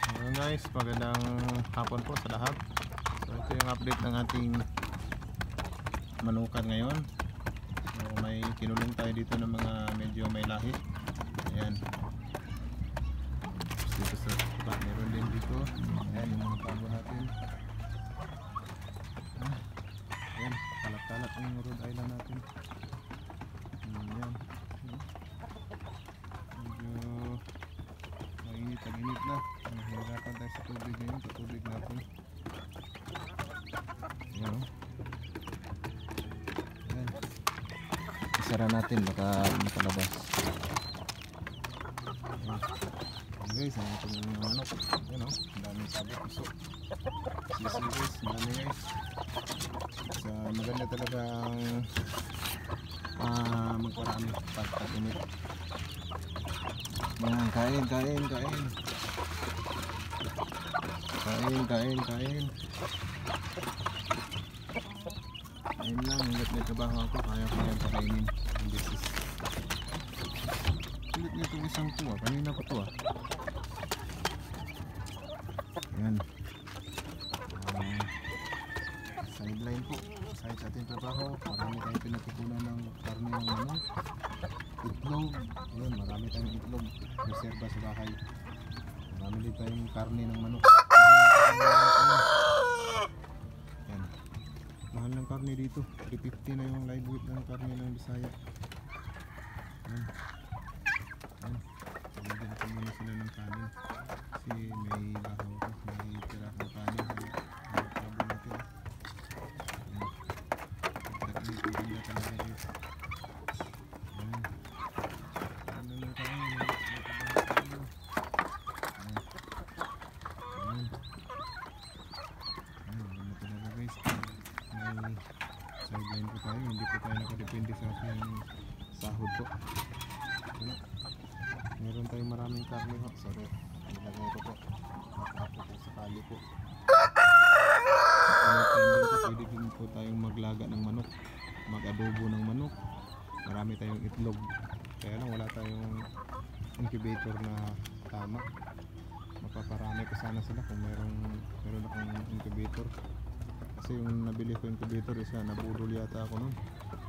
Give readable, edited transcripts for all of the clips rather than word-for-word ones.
Ayun guys, magandang hapon po sa lahat. So ito yung update ng ating manukan ngayon. So may kinulong tayo dito ng mga medyo may lahi. Ayan. Dito sa baba, meron din dito. Ayan yung mga pabo natin. Ayan, kalat-kalat ang Rhode Island natin. Ayan. Medyo mainit na. Nahihirapan tayo sa tubig ngayon, sa tubig natin. Ayan. Ayan. Isara natin, baka makalabas. Ayan. Guys, ang ating mga manok. Ayan o, ang daming sabot, puso. Sisi guys, dami guys. So, maganda talaga ang magparami pag-init. Ayan, kain. Kain lang, hanggat may trabaho ako, kaya ko yan pakainin. This is ulit nito isang tuwa, kanina pa to Ayan. Sideline po, side sa ating trabaho, marami tayong pinatutunan ng karne ng manok, itlog. Ayan, marami tayong itlog, reserva sa bahay. Marami din tayong karne ng manok. Ayan. Mahal ng karne dito, 350 na yung live weight ng karne ng Bisaya. Ayan. Ayan. Pamagyan ko muna sila ng kanin kasi may bahaw ko, may tira ng kanin ng pabo natin. Ayan. Pagkainit, maganda talaga guys. Ayan. Ano lang tayo, sideline po tayo, hindi po tayo nakadepende sa ating sahod po. Meron tayong maraming karne ho. Sorry, nilagay ko po makapo po sa kali po. Pwede din po tayong maglaga ng manok, mag-adobo ng manok. Marami tayong itlog, kaya lang wala tayong incubator na tama. Mapaparami ko sana sila kung meron akong incubator. Kasi yung nabili ko incubator, isa nabudol yata ako nun.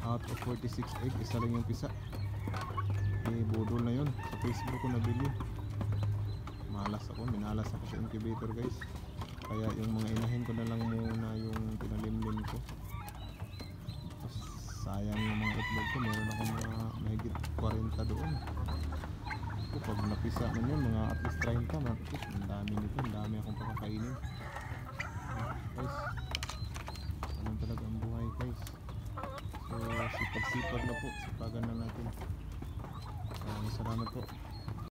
Out of 46 egg, isa lang yung pisa. Budol na yun. Sa Facebook ko nabili. Minalas ako sa incubator guys. Kaya yung mga inahin ko na lang muna yung pinalimlim ko. Tapos sayang yung mga itlog ko. Meron akong mga mahigit 40 doon. So, pag napisa na yun, mga at least 30 man. Ang dami nito, ang dami akong pakakainin guys. Ganun talaga ang buhay guys. So sipag-sipag na po, sipagan na natin. Salamat po.